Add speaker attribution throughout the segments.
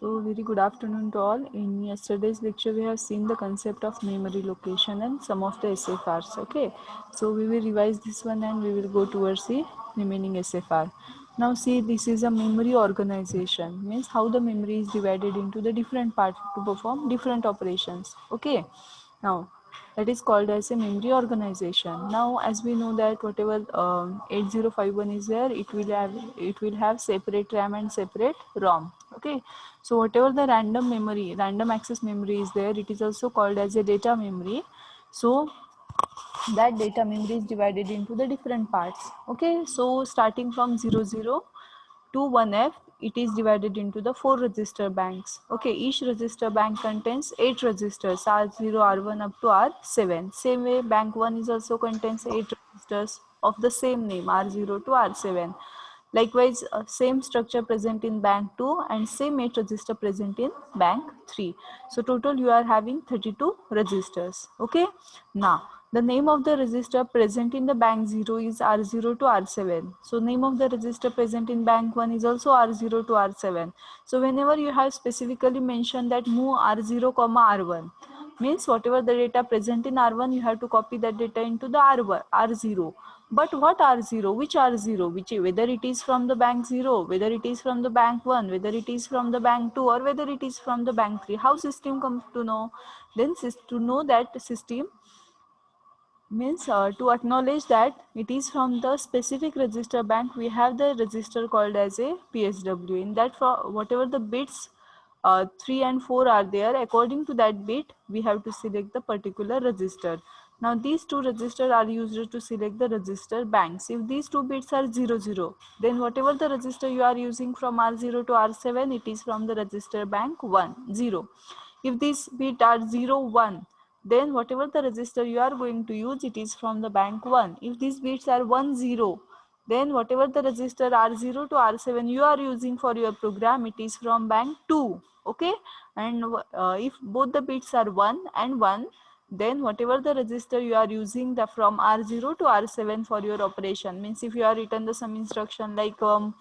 Speaker 1: So very good afternoon to all. In yesterday's lecture, we have seen the concept of memory location and some of the SFRs. Okay, so we will revise this one and we will go towards the remaining SFR. Now see, this is a memory organization. Means how the memory is divided into the different parts to perform different operations. Okay, now that is called as a memory organization. Now as we know that whatever 8051 is there, it will have separate RAM and separate ROM. Okay, so whatever the random access memory is there, it is also called as a data memory. So that data memory is divided into the different parts. Okay, so starting from 00 to 1F, it is divided into the 4 register banks. Okay, each register bank contains 8 registers, R0, R1 up to R7. Same way, bank 1 is also contains 8 registers of the same name, R0 to R7. Likewise, same structure present in bank 2 and same 8 register present in bank 3. So total you are having 32 registers. Okay, now the name of the register present in the bank 0 is R0 to R7. So name of the register present in bank 1 is also R0 to R7. So whenever you have specifically mentioned that move R0, R1, means whatever the data present in R1, you have to copy that data into the R0. But what R0? Which R0? Whether it is from the bank 0, whether it is from the bank 1, whether it is from the bank 2, or whether it is from the bank 3. How system comes to know? Then to know that system means to acknowledge that it is from the specific register bank, we have the register called as a PSW. In that, for whatever the bits 3 and 4 are there, according to that bit we have to select the particular register. Now these two registers are used to select the register banks. If these two bits are 00, then whatever the register you are using from R0 to R7, it is from the register bank 1 0. If these bits are 0 1, then whatever the register you are going to use, it is from the bank 1. If these bits are 1 0, then whatever the register R0 to R7 you are using for your program, it is from bank 2. Okay, and if both the bits are 1 and 1, then whatever the register you are using the from R0 to R7 for your operation, means if you are written the some instruction like move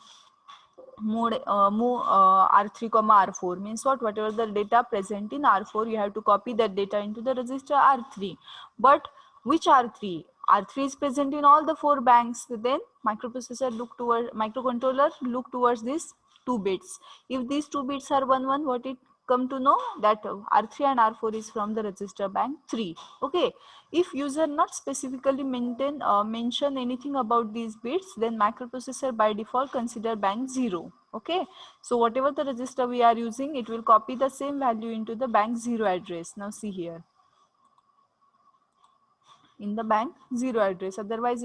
Speaker 1: R3 R4, means whatever the data present in R4, you have to copy that data into the register R3. But which R3? R3 is present in all the 4 banks. Then microcontroller look towards these 2 bits. If these 2 bits are 1 1, what it come to know that R3 and R4 is from the register bank 3. Okay, if user not specifically mention anything about these bits, then microprocessor by default consider bank 0. Okay, so whatever the register we are using, it will copy the same value into the bank 0 address. Now see here, in the bank 0 address. Otherwise,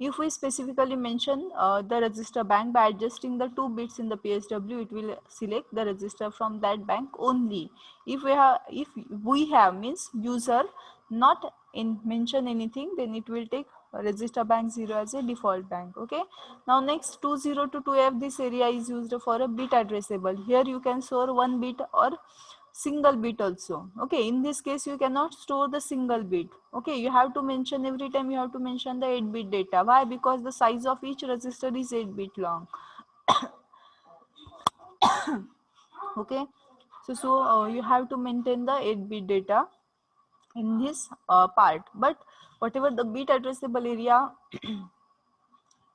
Speaker 1: if we specifically mention the register bank by adjusting the 2 bits in the PSW, it will select the register from that bank only. If we have means user not mention anything, then it will take register bank 0 as a default bank. Okay, now next 20 to 2F, this area is used for a bit addressable. Here you can store 1 bit or single bit also. Okay, in this case you cannot store the single bit. Okay, you have to mention every time, you have to mention the 8-bit data. Why? Because the size of each register is 8-bit long. Okay, so you have to maintain the 8-bit data in this part. But whatever the bit addressable area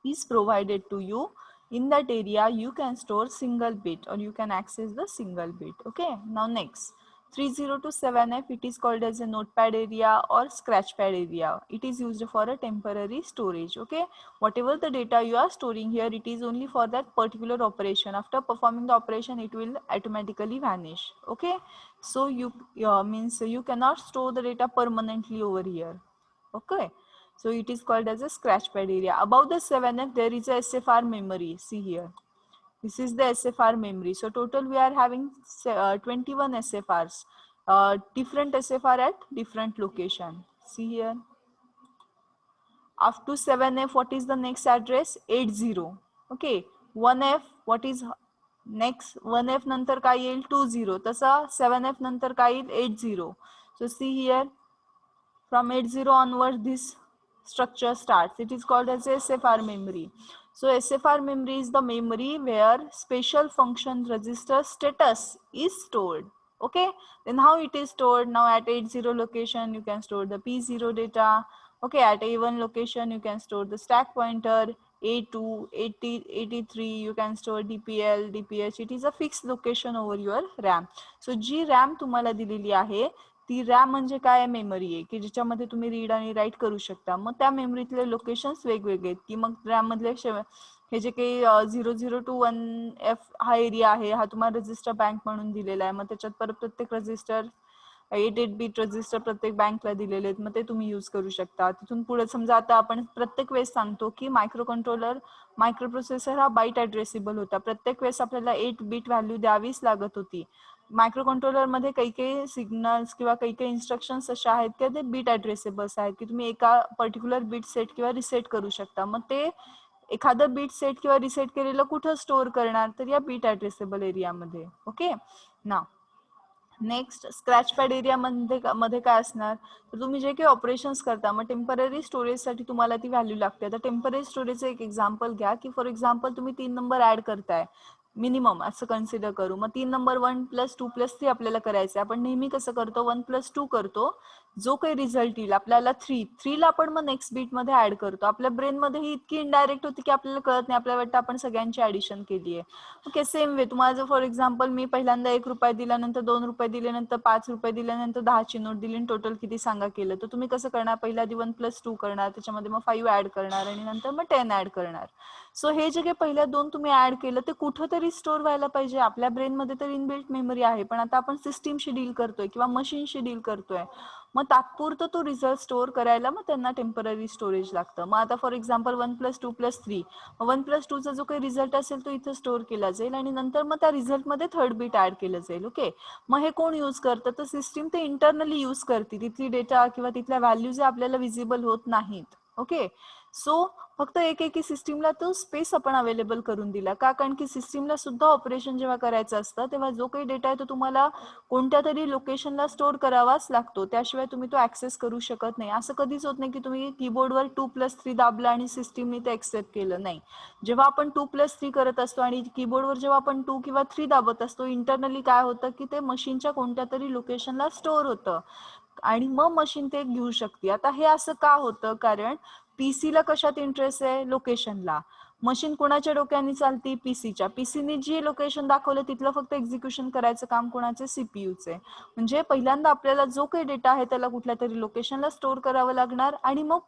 Speaker 1: is provided to you, in that area you can store single bit or you can access the single bit. Okay, now next 30 to 7F, it is called as a notepad area or scratchpad area. It is used for a temporary storage. Okay, whatever the data you are storing here, it is only for that particular operation. After performing the operation, it will automatically vanish. Okay, so you means you cannot store the data permanently over here. Okay, so it is called as a scratchpad area. Above the 7F, there is a SFR memory. See here, this is the SFR memory. So total we are having 21 SFRs, different SFR at different location. See here, up to 7F, what is the next address? 80. Okay, 1F, what is next? 1F नंतर काय येईल? 20. तसा 7F नंतर काय येईल? 80. So see here, from 80 onwards, this structure starts. It is called as SFR memory. So SFR memory is the memory where special function register status is stored. Okay, then how it is stored? Now at 80 location you can store the P0 data. Okay, at A1 location you can store the stack pointer. A2, 80, 83 you can store DPL, DPH. It is a fixed location over your RAM. So G RAM तुम्हाला दिलेली आहे ती RAM म्हणजे काय memory आहे की ज्याच्यामध्ये तुम्ही रीड आणि राईट करू शकता. मग त्या मेमरीतले लोकेशन्स वेगवेगळे आहेत की मग रॅम मधले हे जे काही 0021F हा एरिया आहे हा तुम्हाला रजिस्टर बँक म्हणून दिलेला आहे. मग त्याच्यात परत प्रत्येक रजिस्टर 8 बीट रजिस्टर प्रत्येक बँकला दिलेले आहेत. मग ते तुम्ही यूज करू शकता. तिथून पुढे समजा आता आपण प्रत्येक वेळेस सांगतो की मायक्रो कंट्रोलर मायक्रो प्रोसेसर हा बाईट ॲड्रेसेबल होता. प्रत्येक वेळेस आपल्याला 8 बीट व्हॅल्यू द्यावीच लागत होती. मायक्रो कंट्रोलर मध्ये काही काही सिग्नल्स किंवा काही काही इन्स्ट्रक्शन्स अशा आहेत की ते बीट ॲड्रेसेबल्स आहेत की तुम्ही एका पर्टिक्युलर बीट सेट किंवा रिसेट करू शकता. मग ते एखादं बीट सेट किंवा रिसेट केलेलं कुठं स्टोअर करणार तर या बीट ॲड्रेसेबल एरियामध्ये. ओके ना. नेक्स्ट स्क्रॅच पॅड एरिया मध्ये काय असणार तर तुम्ही जे काही ऑपरेशन्स करता मग टेम्पररी स्टोरेजसाठी तुम्हाला ती व्हॅल्यू लागते. आता टेम्पररी स्टोरेजचं एक एक्झाम्पल घ्या की फॉर एक्झाम्पल तुम्ही 3 नंबर ऍड करताय मिनिमम असं कन्सिडर करू. मग 3 नंबर 1+2+3 आपल्याला करायचं आहे. आपण नेहमी कसं करतो 1+2 करतो. जो काही रिझल्ट येईल आपल्याला 3ला आपण मग नेक्स्ट बीट मध्ये ऍड करतो. आपल्या ब्रेन मध्ये ही इतकी इनडायरेक्ट होती की आपल्याला कळत नाही. आपल्याला वाटतं आपण सगळ्यांची ऍडिशन केली आहे. ओके सेम वे तुम्हाला जर फॉर एक्झाम्पल मी पहिल्यांदा 1 रुपये दिल्यानंतर 2 रुपये दिल्यानंतर 5 रुपये दिल्यानंतर 10ची नोट दिली टोटल किती सांगा केलं तर तुम्ही कसं करणार पहिल्या आधी 1+2 करणार त्याच्यामध्ये मग 5 ऍड करणार आणि नंतर मग 10 ऍड करणार. सो हे जे काही पहिल्या 2 तुम्ही ऍड केलं ते कुठं तरी स्टोअर व्हायला पाहिजे. आपल्या ब्रेन मध्ये तर इनबिल्ट मेमरी आहे पण आता आपण सिस्टीमशी डील करतोय किंवा मशीनशी डील करतोय. मग तात्पुरतं तो रिझल्ट स्टोअर करायला मग त्यांना टेम्पररी स्टोरेज लागतं. मग आता फॉर एक्झाम्पल 1+2+3 1+2चा जो काही रिझल्ट असेल तो इथे स्टोअर केला जाईल आणि नंतर मग त्या रिझल्टमध्ये थर्ड बीट ऍड केलं जाईल. ओके मग हे कोण यूज करतं तर सिस्टीम ते इंटरनली यूज करते. तिथली डेटा किंवा तिथल्या व्हॅल्यू जे आपल्याला विजिबल होत नाहीत. ओके सो फक्त एक सिस्टीमला तो स्पेस आपण अवेलेबल करून दिला का कारण की सिस्टीमला सुद्धा ऑपरेशन जेव्हा करायचं असतं तेव्हा जो काही डेटा आहे तो तुम्हाला कोणत्या तरी लोकेशनला स्टोअर करावाच लागतो. त्याशिवाय तुम्ही तो ऍक्सेस करू शकत नाही. असं कधीच होत नाही की तुम्ही कीबोर्डवर 2+3 दाबलं आणि सिस्टीमने ते ऍक्सेप्ट केलं. नाही जेव्हा आपण 2+3 करत असतो आणि कीबोर्डवर जेव्हा आपण 2 किंवा 3 दाबत असतो इंटरनली काय होतं की ते मशीनच्या कोणत्या तरी लोकेशनला स्टोअर होतं आणि मग मशीन ते घेऊ शकते. आता हे असं का होतं कारण पीसीला कशात इंटरेस्ट आहे लोकेशनला. मशीन कोणाच्या डोक्याने चालती पीसीच्या. पीसीने जी लोकेशन दाखवलं तिथलं फक्त एक्झिक्युशन करायचं काम कोणाचे सीपीयूचे. म्हणजे पहिल्यांदा आपल्याला जो काही डेटा आहे त्याला कुठल्या तरी लोकेशनला स्टोअर करावं लागणार आणि मग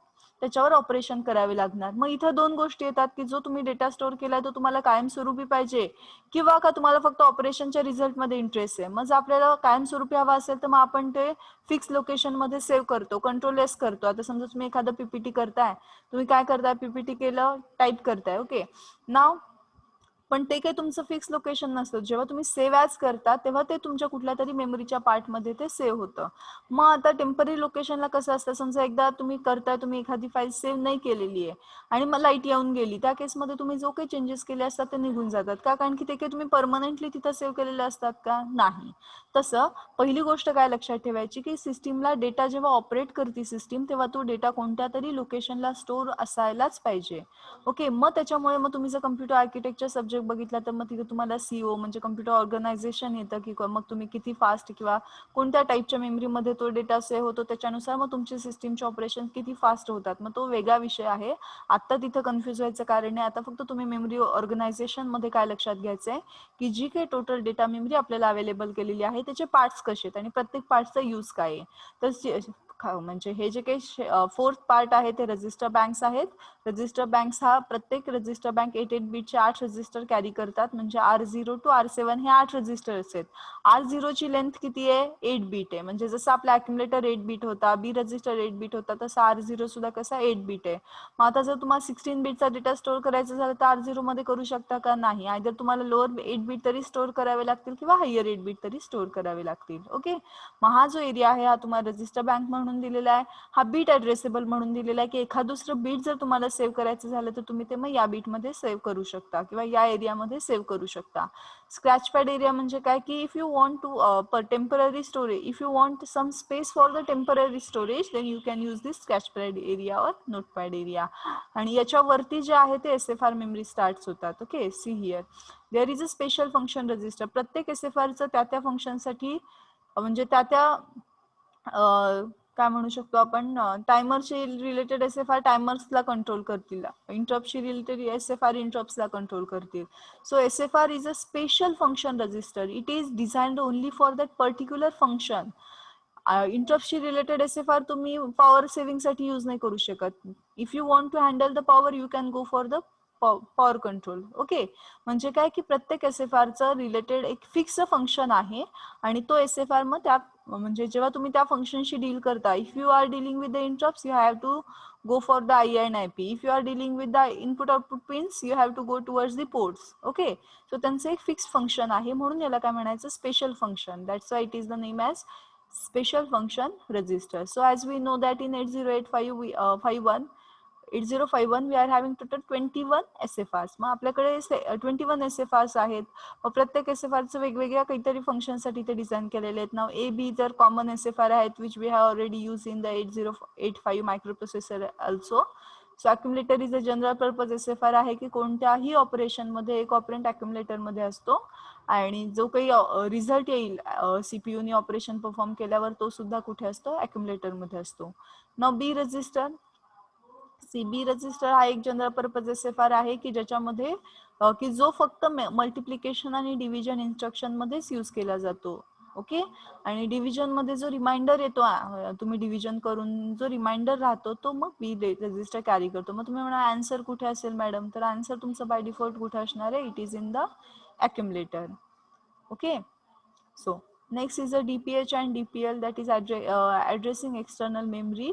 Speaker 1: त्याच्यावर ऑपरेशन करावे लागणार. मग इथं 2 गोष्टी येतात की जो तुम्ही डेटा स्टोअर केलाय तो तुम्हाला कायमस्वरूपी पाहिजे किंवा का तुम्हाला फक्त ऑपरेशनच्या रिझल्टमध्ये इंटरेस्ट आहे. मग जर आपल्याला कायमस्वरूपी हवा असेल तर मग आपण ते फिक्स लोकेशन मध्ये सेव्ह करतो कंट्रोल एस करतो. आता समजा तुम्ही एखादं पीपीटी करताय तुम्ही काय करताय पीपीटी केलं टाईप करताय. ओके नाव पण ते काही तुमचं फिक्स लोकेशन नसतं. जेव्हा तुम्ही सेव्ह ॲज करता तेव्हा ते तुमच्या कुठल्या तरी मेमरीच्या पार्टमध्ये ते सेव्ह होतं. मग आता टेम्पररी लोकेशनला कसं असतं समजा एकदा तुम्ही करताय तुम्ही एखादी फाईल सेव्ह नाही केलेली आहे आणि मग लाईट येऊन गेली त्या केसमध्ये तुम्ही जो काही चेंजेस केले असतात ते निघून जातात का कारण की ते काही तुम्ही परमनंटली तिथं सेव्ह केलेले असतात का नाही. तसं पहिली गोष्ट काय लक्षात ठेवायची की सिस्टीमला डेटा जेव्हा ऑपरेट करते सिस्टीम तेव्हा तो डेटा कोणत्या तरी लोकेशनला स्टोअर असायलाच पाहिजे. ओके मग त्याच्यामुळे मग तुम्ही जर कम्प्युटर आर्किटेक्चर सब्जेक्ट बघितला तर मग तिथे तुम्हाला सीओ म्हणजे कम्प्युटर ऑर्गनायझेशन येतं की मग तुम्ही किती फास्ट किंवा कोणत्या टाईपच्या मेमरीमध्ये तो डेटा सेव्ह होतो त्याच्यानुसार मग तुमचे सिस्टीमचे ऑपरेशन किती फास्ट होतात. मग तो वेगळा विषय आहे. आता तिथं कन्फ्युज व्हायचं कारण नाही. आता फक्त तुम्ही मेमरी ऑर्गनायझेशन मध्ये काय लक्षात घ्यायचंय की जी काही टोटल डेटा मेमरी आपल्याला अवेलेबल केलेली आहे त्याचे पार्ट्स कसे आहेत आणि प्रत्येक पार्टचा यूज काय आहे. तर म्हणजे हे जे काही 4th पार्ट आहे ते रजिस्टर बँक्स आहेत. रजिस्टर बँक्स हा प्रत्येक रजिस्टर बँक 8 बीटचे 8 रजिस्टर कॅरी करतात. म्हणजे R0 to R7 हे 8 रजिस्टर्स आहेत. R0 ची लेंथ किती आहे 8 बीट आहे. म्हणजे जसं आपला अक्युमुलेटर 8 बीट होता बी रजिस्टर 8 बीट होता तसा R0 सुद्धा कसा 8 बीट आहे. मग आता जर तुम्हाला 16 बीटचा डेटा स्टोअर करायचा झाला तर R0 मध्ये करू शकता का नाही. आयदर तुम्हाला लोअर 8 बीट तरी स्टोअर करावे लागतील किंवा हायर 8 बीट तरी स्टोअर करावे लागतील. ओके मग हा जो एरिया आहे हा तुम्हाला रजिस्टर बँक म्हणून म्हणून दिलेला आहे, हा बीट ऍड्रेसेबल म्हणून दिलेला आहे की एखाद दुसरं बीट जर तुम्हाला सेव्ह करायचं झालं तर तुम्ही ते मग या बीटमध्ये सेव्ह करू शकता किंवा या एरियामध्ये सेव्ह करू शकता. स्क्रॅच पॅड एरिया म्हणजे काय की if you want to temporary storage, if you want some space for the temporary storage then you can use this scratch pad area or notepad area. आणि याच्यावरती जे आहे ते SFR मेमरी स्टार्ट होतात. Okay, see here there is a special function register. प्रत्येक SFRचं त्या फंक्शनसाठी म्हणजे त्या काय म्हणू शकतो आपण, टायमरशी रिलेटेड SFR टायमर्सला कंट्रोल करतील, इंटरप्टशी रिलेटेड SFR इंटरप्ट्सला कंट्रोल करतील. So SFR is a special function register. It is designed only for that particular function. इंटरप्टशी रिलेटेड SFR तुम्ही पॉवर सेव्हिंगसाठी यूज नाही करू शकत. If you want to handle the power you can go for the power control. Okay, म्हणजे काय की प्रत्येक SFRचं रिलेटेड एक फिक्स फंक्शन आहे आणि तो SFR मग त्या म्हणजे जेव्हा तुम्ही त्या फंक्शनशी डील करता, if you are dealing with the interrupts you have to go for the I and IP. If you are dealing with the input output pins you have to go towards the ports. Okay, so त्यांचं एक fix function आहे म्हणून याला काय म्हणायचं, special function. That's why it is the name as special function register. So as we know that in 8051 we are having total 21 SFRs. मग आपल्याकडे 21 SFRs आहेत. प्रत्येक SFRचं वेगवेगळ्या काहीतरी फंक्शनसाठी ते डिझाईन केलेले आहेत. नाव A B जर कॉमन SFR आहेत which we have already use in the 8085 microprocessor also. So accumulator is a general purpose SFR आहे की कोणत्याही ऑपरेशन मध्ये एक ऑपरेंट अक्युमुलेटर मध्ये असतो आणि जो काही रिझल्ट येईल CPU ऑपरेशन परफॉर्म केल्यावर तो सुद्धा कुठे असतो, अक्युमुलेटर मध्ये असतो. नाव बी रजिस्टर. CB रजिस्टर हा एक जनरल पर्पज SFR आहे की ज्याच्यामध्ये की जो फक्त मल्टिप्लिकेशन आणि डिव्हिजन इन्स्ट्रक्शन मध्येच यूज केला जातो. ओके, आणि डिव्हिजन मध्ये जो रिमाइंडर येतो तुम्ही डिव्हिजन करून जो रिमाइंडर राहतो तो मग बी रजिस्टर कॅरी करतो. मग तुम्ही म्हणा आन्सर कुठे असेल मॅडम, तर आन्सर तुमचं बाय डिफॉल्ट कुठे असणार आहे, it is in the accumulator. Okay, so next is a DPH and DPL, that is addressing external memory.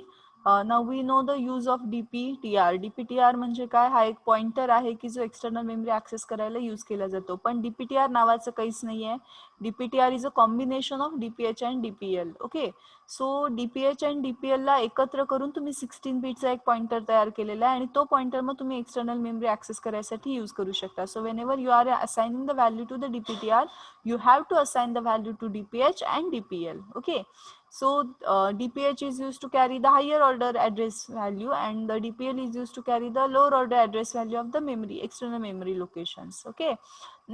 Speaker 1: Now we know the use of DPTR. DPTR म्हणजे काय, हा एक पॉइंटर आहे की जो एक्सटर्नल मेमरी ऍक्सेस करायला यूज केला जातो. पण DPTR नावाचं काहीच नाहीये. DPTR is a combination of DPH and DPL. Okay, so DPH and DPL ला एकत्र करून तुम्ही 16 बीटचा एक पॉइंटर तयार केलेला आहे आणि तो पॉइंटर मग तुम्ही एक्सटर्नल मेमरी ऍक्सेस करायसाठी यूज करू शकता. So whenever you are assigning the value to the DPTR you have to assign the value to DPH and DPL. Okay, so DPH is used to carry the higher order address value and the DPL is used to carry the lower order address value of the memory, external memory locations. Okay,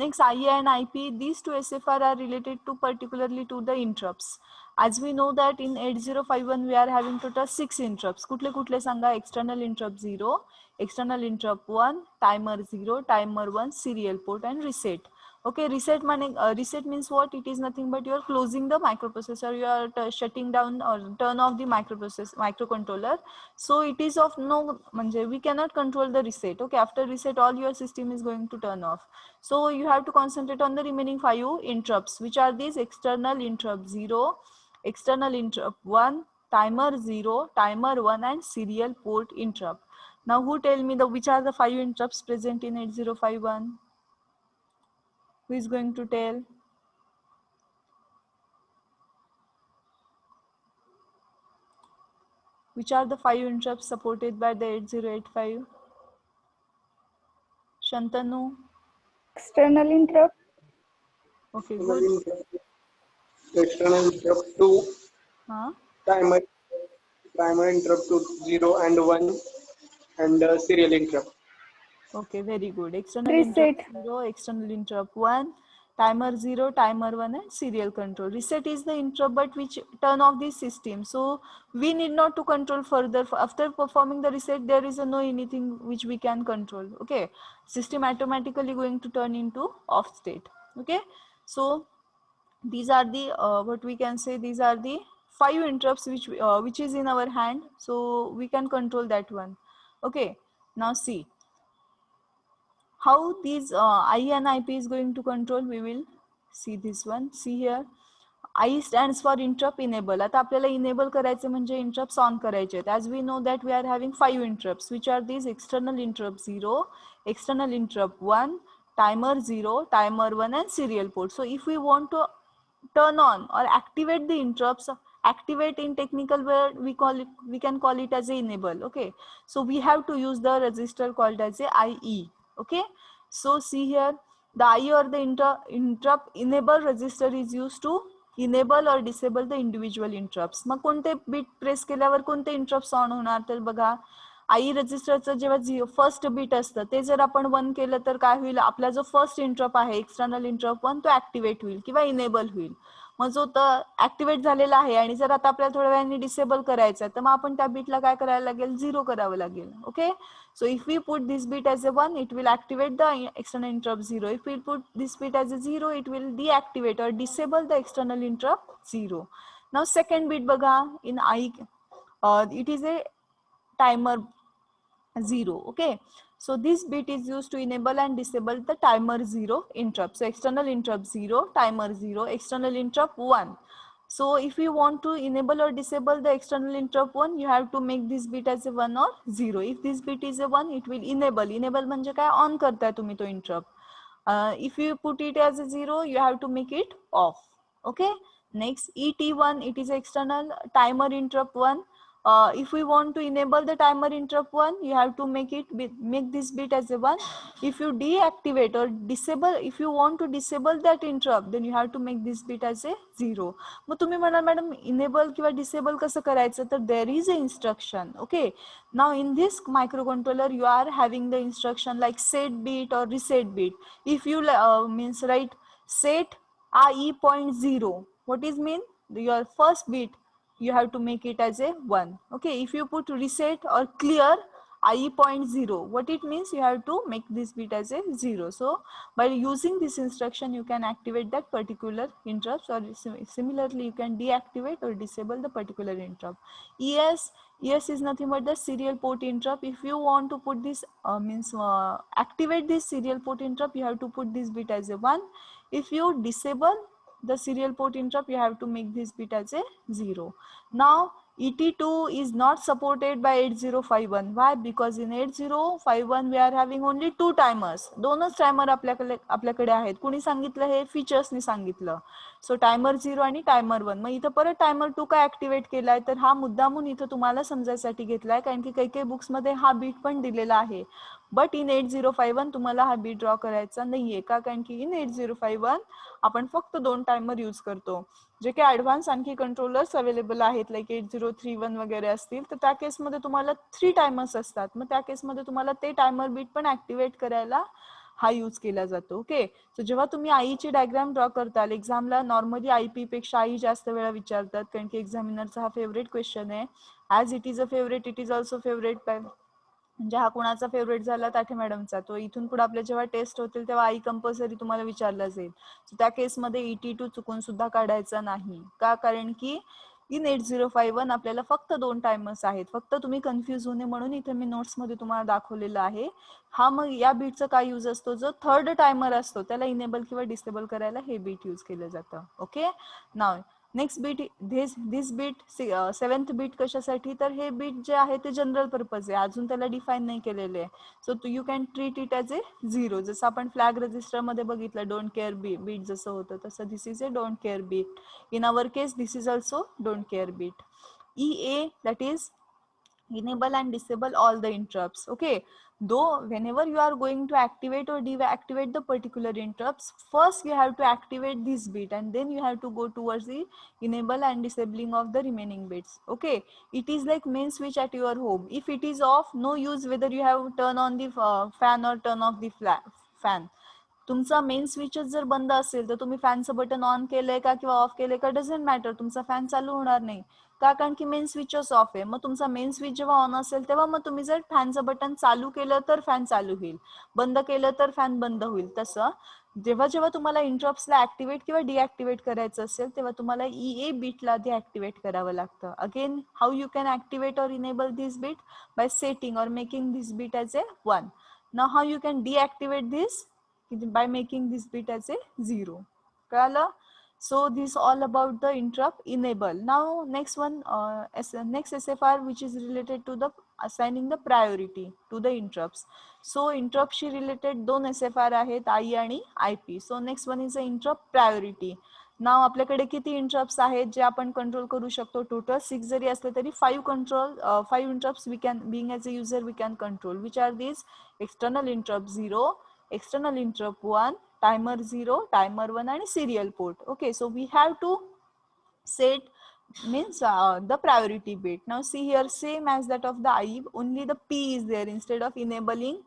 Speaker 1: next IA and IP, these two SFR are related to particularly to the interrupts. As we know that in 8051 we are having total 6 interrupts. कुठले कुठले सांगा, external interrupt 0, external interrupt 1, timer 0, timer 1, serial port and reset. Okay, reset means what? It is nothing but you are closing the microprocessor, you are shutting down or turn off the microcontroller. So it is of no, we cannot control the reset. Okay, after reset all your system is going to turn off. So you have to concentrate on the remaining 5 interrupts, which are these: external interrupt 0, external interrupt 1, timer 0, timer 1 and serial port interrupt. Now who tell me which are the 5 interrupts present in 8051? Who is going to tell? Which are the 5 interrupts supported by the 8085? Shantanu?
Speaker 2: External interrupt.
Speaker 1: Okay, good.
Speaker 3: External interrupt 2, timer interrupt to 0 and 1, and serial interrupt.
Speaker 1: Okay, very good. External
Speaker 2: Reset.
Speaker 1: interrupt 0, external interrupt 1, timer 0, timer 1 and serial control. Reset is the interrupt but which turn off the system. So we need not to control further. After performing the reset there is no anything which we can control. Okay, system automatically going to turn into off state. Okay, so these are the what we can say, these are the 5 interrupts which is in our hand, so we can control that one. Okay, now see how these I and IP is going to control. We will see this one. See here, I stands for interrupt enable. आता आपल्याला enable करायचे म्हणजे interrupts on करायचे आहेत. As we know that we are having 5 interrupts, which are these: external interrupt 0, external interrupt 1, timer 0, timer 1 and serial port. So if we want to turn on or activate the interrupts Activate in technical word we can call it as a enable. Okay, so we have to use the register called as a IE. Okay, so see here, the IE or the interrupt enable register is used to enable or disable the individual interrupts. मग कोणते bit press केल्यावर कोणते interrupts on होणार, तर बघा आई रजिस्टरचं जेव्हा first bit असतं ते जर आपण 1 केलं तर काय होईल, आपला जो फर्स्ट इंटरप्ट आहे एक्सटर्नल इंटरप्ट 1 तो ऍक्टिव्हेट होईल किंवा इनेबल होईल. मग जो ऍक्टिव्हेट झालेला आहे आणि जर आता आपल्याला थोड्या वेळाने डिसेबल करायचं आहे तर मग आपण त्या बीटला काय करायला लागेल, 0 करावं लागेल. Okay, so if we put this bit as a 1 it will activate the external interrupt 0. If we put this bit as a 0 it will deactivate or disable the external interrupt 0. Now second bit बघा in I it is a timer 0. Okay, so this bit is used to enable and disable the timer 0 interrupt. So external interrupt 0, timer 0, external interrupt 1. So if you want to enable or disable the external interrupt 1, you have to make this bit as a 1 or 0. If this bit is a 1 it will enable म्हणजे काय, on करताय तुम्ही तो interrupt. If you put it as a 0 you have to make it off. Okay, next ET1, it is external timer interrupt 1. If we want to enable the timer interrupt 1 you have to make this bit as a 1. If you deactivate or disable, if you want to disable that interrupt then you have to make this bit as a 0. मग तुम्ही म्हणाल madam enable किंवा disable कसं करायचं, तर there is a instruction. Okay, now in this microcontroller you are having the instruction like set bit or reset bit. If you means write set IE.0, what is mean, your first bit you have to make it as a 1. Okay, if you put reset or clear IE.0, what it means, you have to make this bit as a 0. So by using this instruction you can activate that particular interrupt, or similarly you can deactivate or disable the particular interrupt. ES is nothing but the serial port interrupt. If you want to put this activate this serial port interrupt you have to put this bit as a 1. If you disable the serial port interrupt you have to make this bit as a 0. Now ET2 is not supported by 8051. Why? Because in 8051 we are having only 2 timers. दोनच timer आपल्याकडे आहेत. कुणी सांगितलं हे, फीचर्सनी सांगितलं. So timer 0 आणि timer 1. मग इथं परत टायमर 2 का ऍक्टिव्हेट केलाय, तर हा मुद्दामून इथं तुम्हाला समजायसाठी घेतलाय, कारण की काही बुक्स मध्ये हा बीट पण दिलेला आहे. बट इन 8051 तुम्हाला हा बीट ड्रॉ करायचा नाहीये का, कारण की इन 8051 आपण फक्त 2 टायमर यूज करतो. जे काही ऍडव्हान्स आणखी कंट्रोलर्स अवेलेबल आहेत लाईक 8031 वगैरे असतील तर त्या केसमध्ये तुम्हाला 3 टायमर्स असतात. मग त्या केसमध्ये तुम्हाला ते टायमर बीट पण ऍक्टिव्हेट करायला हा यूज केला जातो. ओके, सो जेव्हा तुम्ही आईची डायग्राम ड्रॉ करताल एक्झामला नॉर्मली आयपी पेक्षा आई जास्त वेळा विचारतात, कारण की एक्झामिनरचा हा फेवरेट क्वेश्चन आहे. As it is a favourite it is also favourite. म्हणजे हा कोणाचा फेवरेट झाला, ताठे मॅडमचा. तो इथून पुढे आपल्या जेव्हा टेस्ट होतील तेव्हा आई कंपल्सरी तुम्हाला विचारला जाईल. त्या केसमध्ये ET2 चुकून सुद्धा काढायचा नाही का, कारण की इन 8051 आपल्याला फक्त 2 टायमर्स आहेत. फक्त तुम्ही कन्फ्युज होणे म्हणून इथे मी नोट्स मध्ये तुम्हाला दाखवलेलं आहे. हा मग या बीटचा काय यूज असतो, जो थर्ड टायमर असतो त्याला इनेबल किंवा डिसेबल करायला हे बीट यूज केलं जातं. Okay, now next bit this bit 7th bit कशासाठी, तर हे बीट जे आहे ते जनरल पर्पज आहे, अजून त्याला डिफाईन नाही केलेले आहे. So you can treat it as a 0. जसं आपण फ्लॅग रजिस्टर मध्ये बघितलं डोंट केअर बीट जसं होतं तसं this is a don't care bit. In our case this is also don't care bit. EA, that is enable and disable all the interrupts. Okay, though whenever you are going to activate or deactivate the particular interrupts, first you have to activate this bit and then you have to go towards the enable and disabling of the remaining bits. Okay, it is like main switch at your home. If it is off, no use whether you have turn on the fan or turn off the fan. तुमचा main स्विचच जर बंद असेल तर तुम्ही फॅनचं button on केलंय का किंवा of केलंय का डझंट मॅटर, तुमचा फॅन चालू होणार नाही का, कारण की मेन स्विचच ऑफ आहे. मग तुमचा मेन स्विच जेव्हा ऑन असेल तेव्हा मग तुम्ही जर फॅनचं बटन चालू केलं तर फॅन चालू होईल, बंद केलं तर फॅन बंद होईल. तसं जेव्हा जेव्हा तुम्हाला इंटरप्ट्सला ऍक्टिव्हेट किंवा डिऍक्टिव्हेट करायचं असेल तेव्हा तुम्हाला EA बीटला डिऍक्टिव्हेट करावं लागतं. Again how you can activate or enable this bit, by setting or making this bit as a 1. Now how you can deactivate this, by making this bit as a 0. कळालं? So this all about the interrupt enable. Now next one, next SFR which is related to the assigning the priority to the interrupts. So interrupt she related 2 SFR आहेत, I आणि IP. So next one is the interrupt priority. नाव आपल्याकडे किती interrupts आहेत जे आपण control करू शकतो? Total 6 जरी असले तरी 5 interrupts we can being as a user we can control. Which are these? External interrupt 0, external interrupt 1, timer 0, timer 1 and serial port. Okay, so we have to set means the priority bit. Now see here, same as that of the IEB, only the P is there instead of enabling.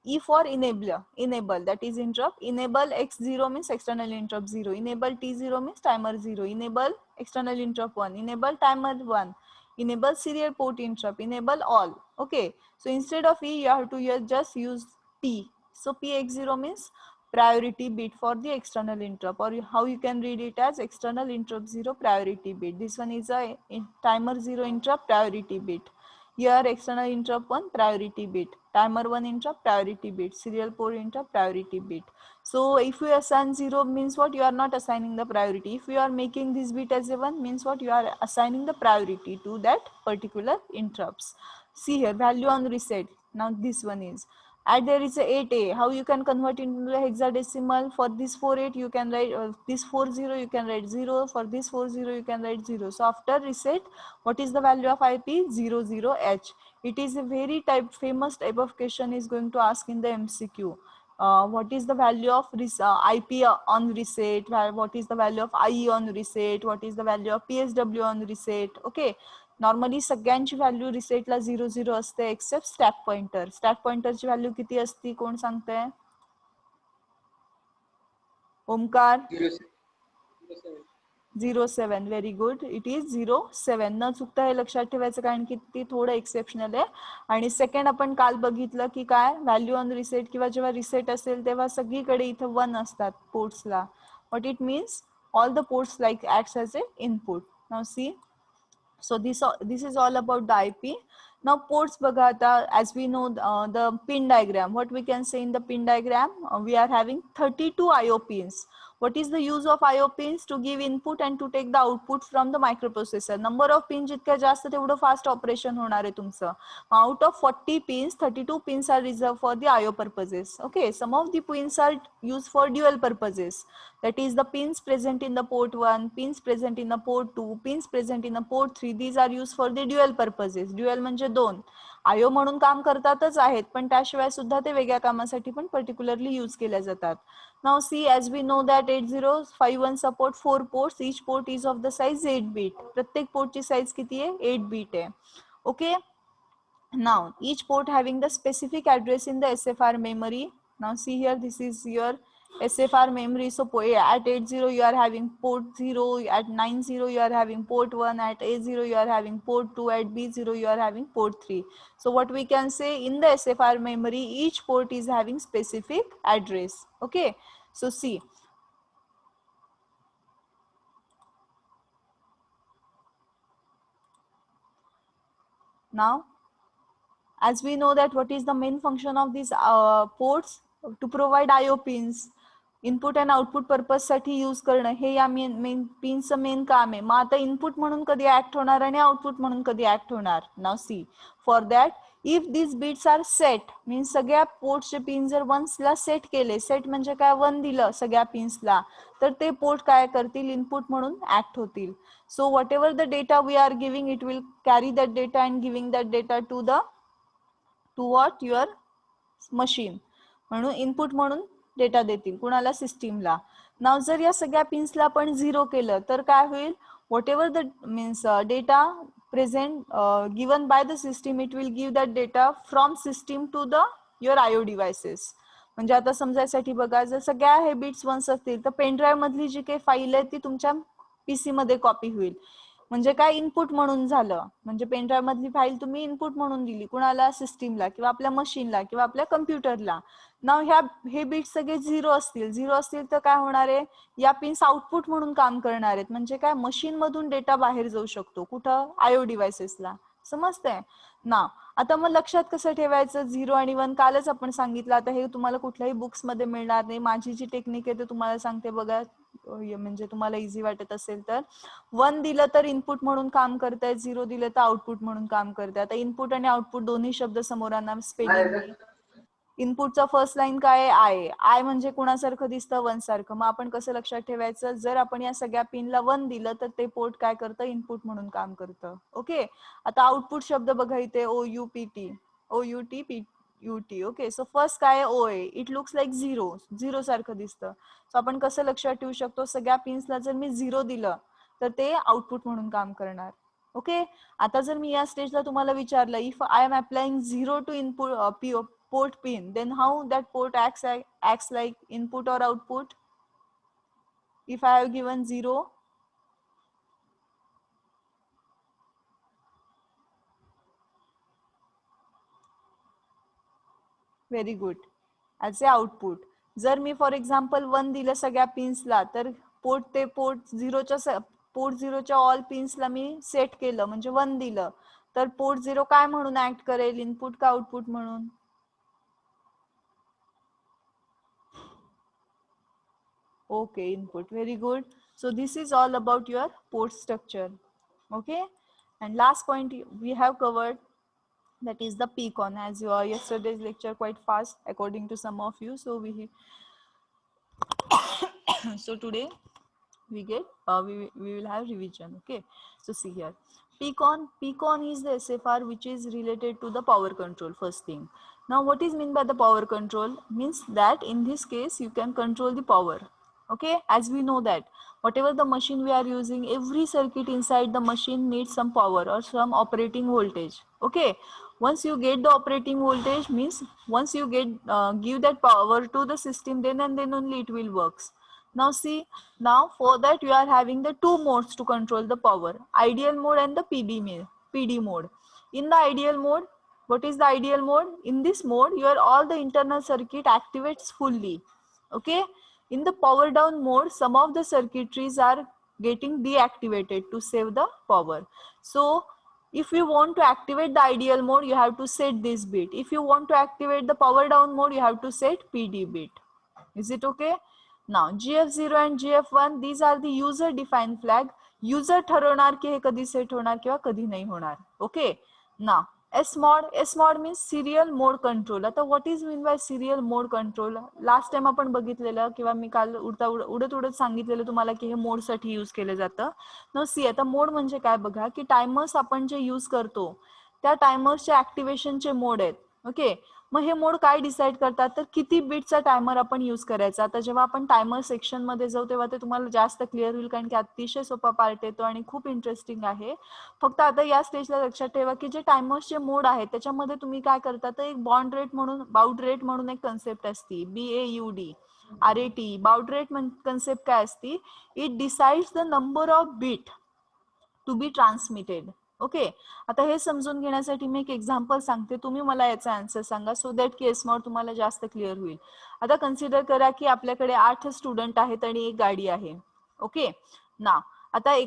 Speaker 1: E for enabler, enable, that is interrupt. Enable X0 means external interrupt 0. Enable T0 means timer 0. Enable external interrupt 1. Enable timer 1. Enable serial port interrupt. Enable all. Okay, so instead of E you have to just use P. So PX0 means priority bit for the external interrupt, or how you can read it as external interrupt 0 priority bit. This one is a timer 0 interrupt priority bit. Here external interrupt 1 priority bit, timer 1 interrupt priority bit, serial port interrupt priority bit. So if you assign 0 means what? You are not assigning the priority. If you are making this bit as a 1 means what? You are assigning the priority to that particular interrupts. See here, value on reset. Now this one is, and there is a 8A. How you can convert into a hexadecimal? For this 48 you can write this 40 you can write 0. For this 40 you can write 0. So after reset, what is the value of IP? 00H. It is a very famous type of question is going to ask in the MCQ. What is the value of IP on reset? What is the value of IE on reset? What is the value of PSW on reset? Okay. Normally सगळ्यांची value रिसेटला 00 असते except stack pointer. Stack पॉइंटरची value किती असती? कोण सांगतंय? Omkar? 07. Very good. It is 07. न चुकता हे लक्षात ठेवायचं, कारण की ती थोडं एक्सेप्शनल आहे. आणि सेकंड आपण काल बघितलं की काय, व्हॅल्यू ऑन रिसेट किंवा जेव्हा रिसेट असेल तेव्हा सगळीकडे इथं 1 असतात पोर्ट्सला. What it means? All the ports like acts as a input. Now see, so this is all about the IP. Now ports bhaga ata, as we know the pin diagram, what we can say in the pin diagram, we are having 32 IO pins. What is the use of IO pins? To give input and to take the output from the microprocessor. Number of pins जितक्या जास्त तेवढं fast operation होणार आहे तुमचं. Out of 40 pins, 32 pins are reserved for the IO purposes. Okay, some of the pins are used for dual purposes. That is the pins present in the port 1, pins present in the port 2, pins present in the port 3. These are used for the dual purposes. Dual म्हणजे दोन. IO म्हणून काम करतातच आहेत, पण त्याशिवाय सुद्धा ते वेगळ्या कामासाठी पण पर्टिक्युलरली यूज केल्या जातात. Now see, as we know that 8051 support 4 ports. Each port is of the size 8 bit. प्रत्येक पोर्टची साइज किती आहे? 8 bit आहे. Okay. Now each port having the specific address in the SFR memory. Now see here, this is your SFR memory. So at 80 you are having port 0, at 90 you are having port 1, at A0 you are having port 2, at B0 you are having port 3. So what we can say, in the SFR memory each port is having specific address. Okay, so see, now as we know that what is the main function of these ports? To provide IO pins. Input and output purpose साठी use करणं हे या main पिनचं main काम आहे. मग आता input म्हणून कधी ऍक्ट होणार आणि आउटपुट म्हणून कधी ऍक्ट होणार? Now see, for that if this bits are set, means सगळ्या पोर्टचे पिन जर वन्सला सेट केले, सेट म्हणजे काय, 1 दिलं सगळ्या पिन्सला, तर ते पोर्ट काय करतील? इनपुट म्हणून ऍक्ट होतील. So whatever the data we are giving, it will carry that data and giving that data to what your machine. म्हणून इनपुट म्हणून डेटा देतील कुणाला? सिस्टीमला. नाव जर या सगळ्या पिन्सला आपण 0 केलं तर काय होईल? Whatever the means data present given by the system, it will give that data from system to the your IO devices. म्हणजे आता समजायसाठी बघा, जर सगळ्या हे बिट्स वन्स असतील तर पेनड्राईव्ह मधली जी काही फाईल आहे ती तुमच्या PC मध्ये कॉपी होईल. म्हणजे काय? इनपुट म्हणून झालं. म्हणजे पेनड्राईव्ह मधली फाईल तुम्ही इनपुट म्हणून दिली कुणाला? सिस्टीमला किंवा आपल्या मशीनला किंवा आपल्या कम्प्युटरला. नाव हे बिट्स सगळे 0 असतील तर काय होणार आहे? या पिन्स आउटपुट म्हणून काम करणार आहेत. म्हणजे काय? मशीन मधून डेटा बाहेर जाऊ शकतो. कुठं? IO डिव्हाइसेसला. समजतंय ना? आता मग लक्षात कसं ठेवायचं? 0 आणि 1 कालच आपण सांगितलं. आता हे तुम्हाला कुठल्याही बुक्स मध्ये मिळणार नाही. माझी जी टेक्निक आहे ते तुम्हाला सांगते बघा, म्हणजे तुम्हाला इझी वाटत असेल तर. 1 दिलं तर इनपुट म्हणून काम करतायत, 0 दिलं तर आउटपुट म्हणून काम करतायत. आता इनपुट आणि आउटपुट दोन्ही शब्द समोरांना स्पेलिंग इनपुटचा फर्स्ट लाईन काय आहे, आय म्हणजे कुणासारखं दिसतं, 1 सारखं. मग आपण कसं लक्षात ठेवायचं, जर आपण या सगळ्या पिनला 1 दिलं तर ते पोर्ट काय करतं, इनपुट म्हणून काम करतं. ओके, आता आउटपुट शब्द बघा इथे, OUPT, OUT. Okay, so first काय ओ आहे, इट लुक्स लाईक 0 सारखं दिसतं. सो आपण कसं लक्षात ठेवू शकतो, सगळ्या पिन्सला जर मी 0 दिलं तर ते आउटपुट म्हणून काम करणार. ओके, आता जर मी या स्टेजला तुम्हाला विचारलं, if I am applying 0 to input port pin, then how that port acts like input or output if I have given 0? Very good, as a output. जर मी फॉर एक्झाम्पल 1 दिलं सगळ्या पिन्सला, तर पोर्ट 0च्या ऑल पिन्सला मी set केलं, म्हणजे 1 दिलं, तर port 0 काय म्हणून ऍक्ट करेल, इनपुट का आउटपुट म्हणून? Okay, input. Very good. So this is all about your port structure. Okay, and last point we have covered, that is the PCON. As your yesterday's lecture quite fast according to some of you, so we so today we will have revision. Okay, so see here, PCON is the SFR which is related to the power control. First thing, now what is mean by the power control? Means that in this case you can control the power. Okay, as we know that whatever the machine we are using, every circuit inside the machine needs some power or some operating voltage. Okay, once you get the operating voltage, means once you get give that power to the system, then and then only it will works. Now see, now for that you are having the two modes to control the power, ideal mode and the PD mode. In the ideal mode, what is the ideal mode? In this mode your all the internal circuit activates fully. Okay, in the power down mode, some of the circuitries are getting deactivated to save the power. So if you want to activate the ideal mode, you have to set this bit. If you want to activate the power down mode, you have to set PD bit. Is it okay? Now GF0 and GF1, these are the user defined flag. User ठरवणार की हे कधी set होणार किंवा कधी नाही होणार. Okay, now S mod means serial mode control. आता what is mean by serial mode control? Last time आपण बघितलेलं किंवा मी काल उडत सांगितलेलं तुम्हाला की हे मोड साठी यूज केलं जातं. नो सी, आता मोड म्हणजे काय बघा, की टायमर्स आपण जे यूज करतो त्या टायमर्सचे ऍक्टिव्हेशनचे मोड आहेत. ओके, मग हे मोड काय डिसाइड करतात, तर किती बिटचा टायमर आपण यूज करायचा. आता जेव्हा आपण टायमर सेक्शन मध्ये जाऊ तेव्हा ते तुम्हाला जास्त क्लिअर होईल, कारण की अतिशय सोपा पार्ट येतो आणि खूप इंटरेस्टिंग आहे. फक्त आता या स्टेजला लक्षात ठेवा की जे टायमर्सचे मोड आहेत त्याच्यामध्ये तुम्ही काय करता, तर एक बाउंड रेट म्हणून एक कन्सेप्ट असते, BAUD RAT. Baud rate concept काय असते, it decides the number of bit to be transmitted. Okay, आता हे समजून घेण्यासाठी मी एक एक्झाम्पल सांगते, तुम्ही मला याचा आन्सर सांगा, सो दॅट केस मॉड तुम्हाला जास्त क्लिअर होईल. आता कन्सिडर करा की आपल्याकडे 8 स्टुडंट आहेत आणि एक गाडी आहे. ओके, ना आता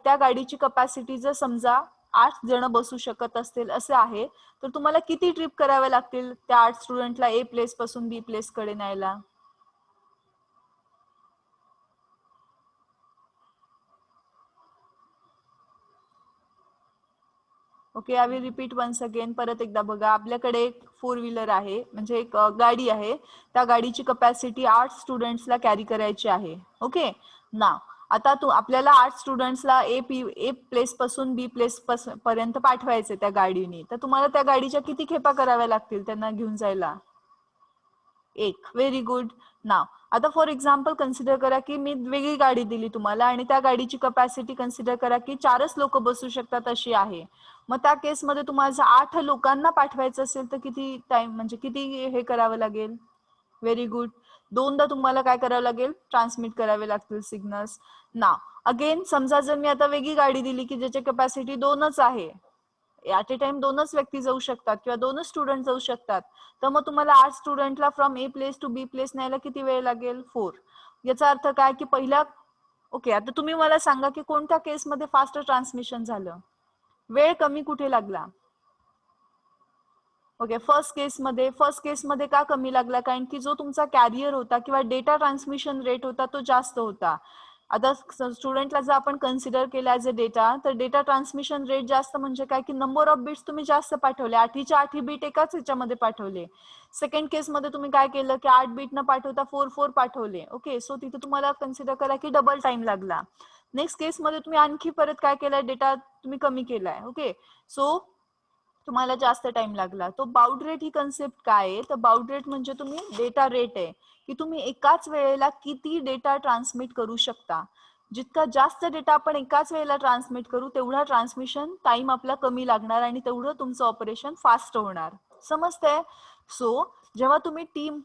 Speaker 1: त्या गाडीची कपॅसिटी जर समजा 8 जण बसू शकत असतील असे आहे, तर तुम्हाला किती ट्रिप कराव्या लागतील त्या 8 स्टुडंटला A प्लेस पासून B प्लेस कडे न्यायला? Okay, I will repeat once again. परत एकदा बघा, आपल्याकडे एक 4 व्हीलर आहे, म्हणजे एक गाडी आहे. त्या गाडीची कपॅसिटी 8 स्टुडंट्सला कॅरी करायची आहे. ओके, ना आता आपल्याला 8 स्टुडंट्सला ए प्लेस पासून B प्लेस पर्यंत पाठवायचे त्या गाडीने, तर तुम्हाला त्या गाडीच्या किती खेपा कराव्या लागतील त्यांना घेऊन जायला? 1. Very good. नाव आता फॉर एक्झाम्पल कन्सिडर करा की मी वेगळी गाडी दिली तुम्हाला आणि त्या गाडीची कपॅसिटी कन्सिडर करा की 4च लोक बसू शकतात अशी आहे. मग त्या केसमध्ये तुम्हाला 8 लोकांना पाठवायचं असेल तर किती टाइम, म्हणजे किती हे करावं लागेल? Very good. 2दा तुम्हाला काय करावं लागेल? ट्रान्समिट करावे लागतील सिग्नल्स. नाव अगेन समजा जर मी आता वेगळी गाडी दिली की ज्याची कपॅसिटी 2च आहे, ऍट ए टाइम 2च व्यक्ती जाऊ शकतात किंवा 2च स्टुडंट जाऊ शकतात, तर मग तुम्हाला 8 स्टुडंटला from A place to B place न्यायला किती वेळ लागेल? 4. याचा अर्थ काय की पहिल्या, ओके आता तुम्ही मला सांगा की कोणत्या केसमध्ये फास्ट ट्रान्समिशन झालं, वेळ कमी कुठे लागला? ओके, फर्स्ट केसमध्ये का कमी लागला? कारण की जो तुमचा कॅरियर होता किंवा डेटा ट्रान्समिशन रेट होता तो जास्त होता. आता स्टुडंटला जर आपण कन्सिडर केलं ऍज अ डेटा, तर डेटा ट्रान्समिशन रेट जास्त म्हणजे काय की नंबर ऑफ बिट्स तुम्ही जास्त पाठवले, 8च्या 8 बीट एकाच ह्याच्यामध्ये पाठवले. सेकंड केस मध्ये तुम्ही काय केलं की 8 बीट न पाठवता 4 पाठवले. ओके, सो तिथे तुम्हाला कन्सिडर करा की डबल टाइम लागला. नेक्स्ट केस मध्ये तुम्ही आणखी परत काय केलाय, डेटा तुम्ही कमी केलाय. ओके, सो तुम्हाला जास्त टाइम लागला. तो बाउड रेट ही कन्सेप्ट काय आहे, तर बाउड रेट म्हणजे तुम्ही डेटा रेट आहे की तुम्ही एकाच वेळेला किती डेटा ट्रान्समिट करू शकता. जितका जास्त डेटा आपण एकाच वेळेला ट्रान्समिट करू तेवढा ट्रान्समिशन टाइम आपला कमी लागणार आणि तेवढं तुमचं ऑपरेशन फास्ट होणार. समजतंय? सो जेव्हा तुम्ही टीम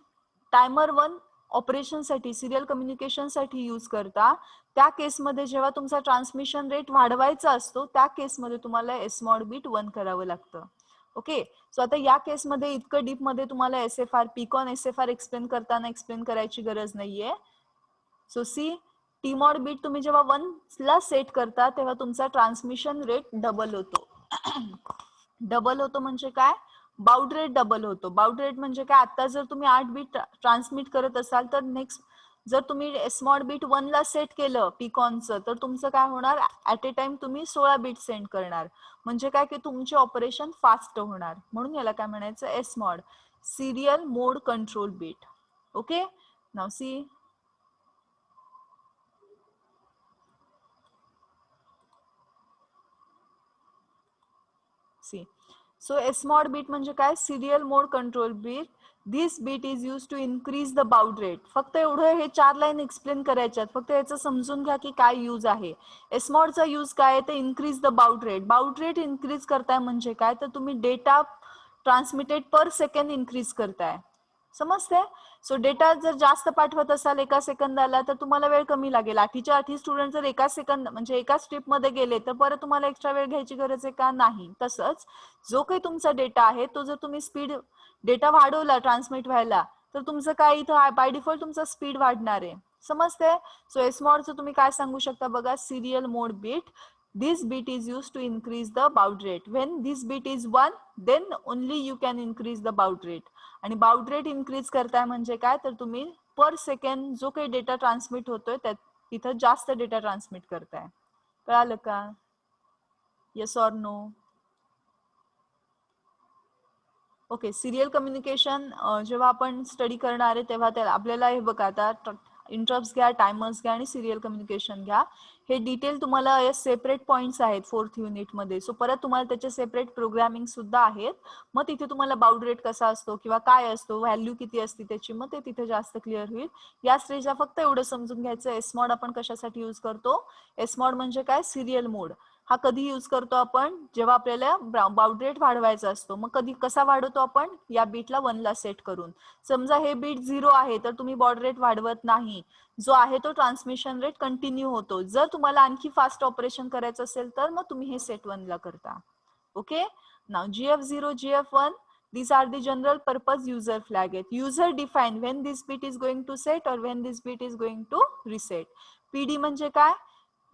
Speaker 1: टायमर 1 ऑपरेशन साठी सिरियल कम्युनिकेशन साठी यूज करता, त्या केसमध्ये जेव्हा तुमचा ट्रान्समिशन रेट वाढवायचा असतो त्या केसमध्ये तुम्हाला एसमॉड बीट 1 करावं लागतं. ओके, सो आता या केसमध्ये इतकं डीप मध्ये तुम्हाला एसएफआर पिकॉन एसएफआर एक्सप्लेन करताना एक्सप्लेन करायची गरज नाहीये. सो सी, टीमॉड बीट तुम्ही जेव्हा 1 ला सेट करता तेव्हा तुमचा ट्रान्समिशन रेट डबल होतो. डबल होतो म्हणजे काय, बाउड रेट डबल होतो. बाउड रेट म्हणजे काय, आता जर तुम्ही 8 बीट ट्रान्समिट करत असाल तर नेक्स्ट जर तुम्ही एसमॉड बीट 1 ला सेट केलं पिकॉनचं, तर तुमचं काय होणार, ऍट ए टाइम तुम्ही 16 बीट सेंड करणार. म्हणजे काय की तुमचे ऑपरेशन फास्ट होणार. म्हणून याला काय म्हणायचं, SMOD, serial mode control bit. Okay, now see, so SMOD bit म्हणजे काय, serial mode control bit. This bit is use to increase the baud rate. फक्त एवढं हे 4 लाईन एक्सप्लेन करायच्यात, फक्त याचं समजून घ्या की काय यूज आहे. एसमॉडचा यूज काय आहे, ते increase the baud rate. Bowed rate increase करताय म्हणजे काय, तर तुम्ही डेटा ट्रान्समिटेड पर सेकंड इन्क्रीज करताय. समजते? सो डेटा जर जास्त पाठवत असाल एका सेकंदाला तर तुम्हाला वेळ कमी लागेल. 8च्या 8 स्टुडंट जर एका सेकंद म्हणजे एका स्ट्रिप मध्ये गेले तर परत तुम्हाला एक्स्ट्रा वेळ घ्यायची गरज आहे का, नाही. तसंच जो काही तुमचा डेटा आहे तो जर तुम्ही स्पीड डेटा वाढवला ट्रान्समिट व्हायला तर तुमचं काय इथं बाय डिफॉल्ट तुमचा स्पीड वाढणार आहे. समजते? सो एसमॉडचं तुम्ही काय सांगू शकता बघा, serial mode bit. This bit is used to increase the baud rate. When this bit is 1, then only you can increase the baud rate. आणि बाउड रेट इन्क्रीज करताय म्हणजे काय, तर तुम्ही पर सेकंड जो काही डेटा ट्रान्समिट होतोय त्यात तिथं जास्त डेटा ट्रान्समिट करताय. कळालं का? Yes or no? Okay, serial communication जेव्हा आपण स्टडी करणार आहे तेव्हा त्याला आपल्याला हे बघा, आता इंटरप्ट्स घ्या, टायमर्स घ्या आणि सिरियल कम्युनिकेशन घ्या. हे डिटेल तुम्हाला सेपरेट पॉइंट्स आहेत 4th युनिटमध्ये. सो परत तुम्हाला त्याचे सेपरेट प्रोग्रामिंग सुद्धा आहेत. मग तिथे तुम्हाला बाउड रेट कसा असतो किंवा काय असतो, व्हॅल्यू किती असते त्याची, मग ते तिथे जास्त क्लिअर होईल. या स्टेजला फक्त एवढं समजून घ्यायचं, एसमॉड आपण कशासाठी यूज करतो. एसमॉड म्हणजे काय, सिरियल मोड. हा कधी यूज करतो आपण, जेव्हा आपल्याला बाउड रेट वाढवायचा असतो. मग कधी कसा वाढवतो आपण, या बीटला 1 ला सेट करून. समजा हे बीट 0 आहे तर तुम्ही बाउड रेट वाढवत नाही, जो आहे तो ट्रान्समिशन रेट कंटिन्यू होतो. जर तुम्हाला आणखी फास्ट ऑपरेशन करायचं असेल तर मग तुम्ही हे सेट 1 ला करता. Okay, now GF0 GF1, these are the general purpose user flag. User define when this bit is going to set or when this bit is going to reset. PD म्हणजे काय,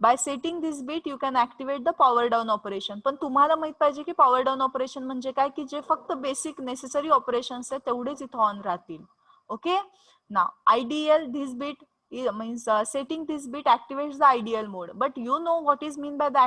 Speaker 1: by setting this bit you can activate the power down operation. पण तुम्हाला माहित पाहिजे की power down operation म्हणजे काय, की जे फक्त बेसिक नेसेसरी ऑपरेशन्स आहेत तेवढेच इथं ऑन राहतील. Okay, now IDL this bit means setting this bit activates the ideal mode, but you know what is mean by the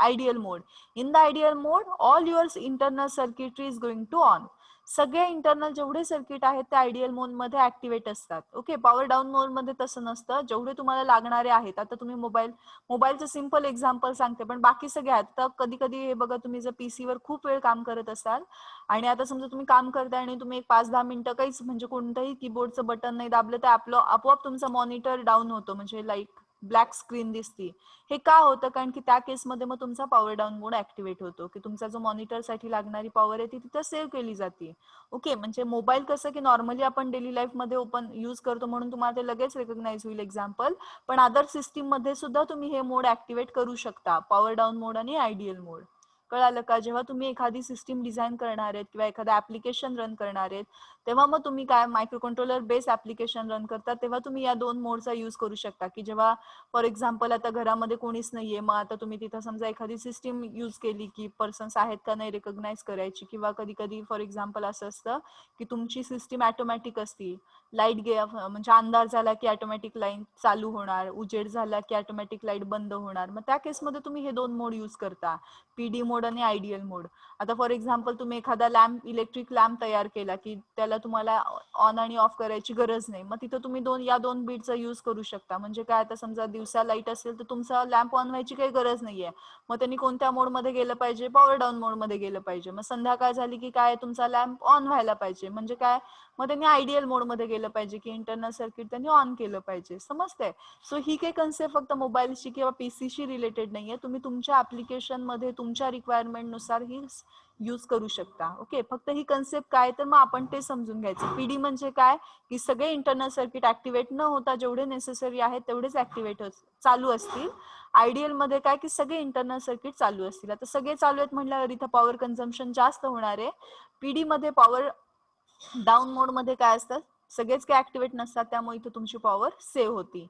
Speaker 1: ideal mode. In the ideal mode all your internal circuitry is going to on. सगळे internal जेवढे circuit आहेत ते ideal मोड मध्ये activate असतात. Okay, power down मोड मध्ये तसं नसतं. जेवढे तुम्हाला लागणारे आहेत, आता तुम्ही मोबाईलचं सिंपल एक्झाम्पल सांगते, पण बाकी सगळे आहेत. तर कधी कधी हे बघा, तुम्ही जर पीसीवर खूप वेळ काम करत असाल आणि आता समजा तुम्ही काम करताय आणि तुम्ही 5-10 मिनिटं काहीच म्हणजे कोणतंही कीबोर्डचं बटन नाही दाबलं तर आपोआप तुमचा मॉनिटर डाऊन होतो, म्हणजे लाईक ब्लॅक स्क्रीन दिसती. हे का होतं, कारण की त्या केसमध्ये मग तुमचा पॉवर डाऊन मोड ऍक्टिव्हेट होतो, की तुमचा जो मॉनिटरसाठी लागणारी पॉवर आहे ती तिथं सेव्ह केली जाते. ओके, म्हणजे मोबाईल कसं की नॉर्मली आपण डेली लाईफ मध्ये ओपन यूज करतो म्हणून तुम्हाला ते लगेच रिकॉग्नाइज होईल एक्झाम्पल, पण अदर सिस्टीम मध्ये सुद्धा तुम्ही हे मोड ऍक्टिव्हेट करू शकता, पॉवर डाऊन मोड आणि आयडियल मोड. कळालं का? जेव्हा तुम्ही एखादी सिस्टीम डिझाईन करणार आहेत किंवा एखादा ऍप्लिकेशन रन करणार आहेत तेव्हा मग तुम्ही काय micro controller base application run करता तेव्हा तुम्ही या 2 मोडचा यूज करू शकता. की जेव्हा फॉर एक्झाम्पल आता घरामध्ये कोणीच नाहीये, मग आता तुम्ही तिथं समजा एखादी सिस्टीम यूज केली की पर्सन्स आहेत का नाही रिकॉग्नाइज करायची, किंवा कधी कधी फॉर एक्झाम्पल असं असतं की तुमची सिस्टीम ऑटोमॅटिक असती, लाईट म्हणजे अंधार झाला की ऑटोमॅटिक लाईट चालू होणार, उजेड झाला की ऑटोमॅटिक लाईट बंद होणार. मग त्या केसमध्ये तुम्ही हे दोन मोड यूज करता, पीडी मोड आणि आयडियल मोड. आता फॉर एक्झाम्पल तुम्ही एखादा लॅम्प, इलेक्ट्रिक लॅम्प तयार केला की त्याला तुम्हाला ऑन आणि ऑफ करायची गरज नाही, मग तिथं तुम्ही या दोन बीटचा यूज करू शकता. म्हणजे काय, आता समजा दिवसा लाईट असेल तर तुमचा लॅम्प ऑन व्हायची काही गरज नाहीये, मग त्यांनी कोणत्या मोडमध्ये गेलं पाहिजे, पॉवर डाऊन मोडमध्ये गेलं पाहिजे. मग संध्याकाळ झाली की काय, तुमचा लॅम्प ऑन व्हायला पाहिजे, म्हणजे काय, मग त्यांनी आयडियल मोडमध्ये गेलं पाहिजे की इंटरनल सर्किट त्यांनी ऑन केलं पाहिजे. समजतंय? सो ही काही कन्सेप्ट फक्त मोबाईलशी किंवा पीसीशी रिलेटेड नाहीये, तुम्ही तुमच्या ऍप्लिकेशन मध्ये तुमच्या रिक्वायरमेंट नुसार ही यूज करू शकता. ओके, फक्त ही कन्सेप्ट काय तर मग आपण ते समजून घ्यायचं. पीडी म्हणजे काय की सगळे इंटरनल सर्किट ऍक्टिव्हेट न होता जेवढे नेसेसरी आहेत तेवढेच ऍक्टिव्हेट चालू असतील. आयडियल मध्ये काय की सगळे इंटरनल सर्किट चालू असतील. आता सगळे चालू आहेत म्हटल्यावर इथं पॉवर कन्झम्पशन जास्त होणार आहे. पीडी मध्ये पॉवर डाऊन मोड मध्ये काय असतं, सगळेच काही ऍक्टिव्हेट नसतात, त्यामुळे इथे तुमची पॉवर सेव्ह होती.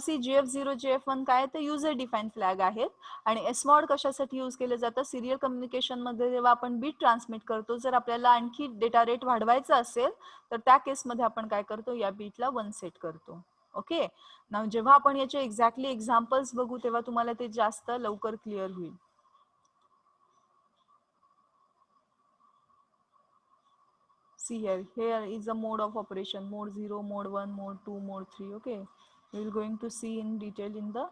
Speaker 1: सी GF0 GF1 काय तर युजर डिफाईन फ्लॅग आहेत. आणि एसमॉड कशासाठी यूज केले जातं, सिरियल कम्युनिकेशन मध्ये जेव्हा आपण बीट ट्रान्समिट करतो, जर आपल्याला आणखी डेटा रेट वाढवायचा असेल तर त्या केसमध्ये आपण काय करतो, या बीटला 1 सेट करतो. ओके, नाव जेव्हा आपण याचे एक्झॅक्टली एक्झाम्पल्स बघू तेव्हा तुम्हाला ते जास्त लवकर क्लिअर होईल. See here is a mode of operation, mode 0, mode 1, mode 2, mode 3. Okay, we will going to see in detail in the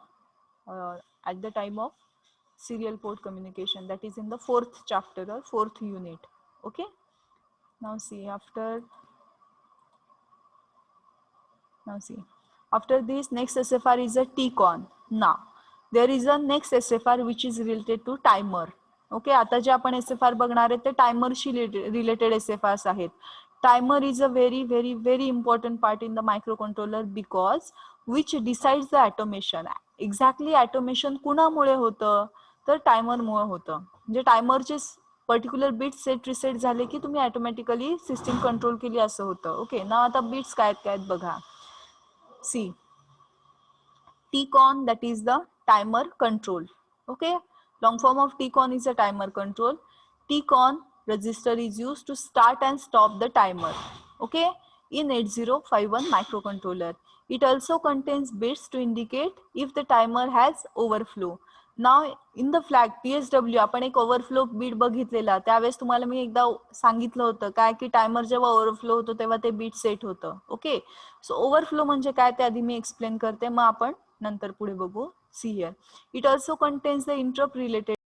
Speaker 1: at the time of serial port communication, that is in the 4th chapter or 4th unit. Okay, now see after this next SFR is a TCON. Now there is a next SFR which is related to timer. Okay, आता जे आपण SFR बघणार आहेत ते टायमरशी related SFRs आहेत. Timer is a very very very important part in the microcontroller because which decides the automation. Exactly automation कुणामुळे होतं तर टायमरमुळे होतं. म्हणजे टायमरचे पर्टिक्युलर बिट्स सेट रिसेट झाले की तुम्ही ऑटोमॅटिकली सिस्टीम कंट्रोल केली असं होतं. ओके, ना आता बिट्स काय आहेत बघा. See TCON, that is the timer control. Okay, long form of TCON is a timer control. TCON register is used to start and stop the timer. Okay, in 8051 microcontroller. It also contains bits to indicate if the timer has overflow. Now in the flag PSW आपण एक overflow bit बघितलेला, त्यावेळेस तुम्हाला मी एकदा सांगितलं होतं काय की टायमर जेव्हा ओव्हरफ्लो होतो तेव्हा ते बीट सेट होतं. ओके, सो ओव्हरफ्लो म्हणजे काय ते आधी मी एक्सप्लेन करते, मग आपण नंतर पुढे बघू. See here, it also contains the interrupt related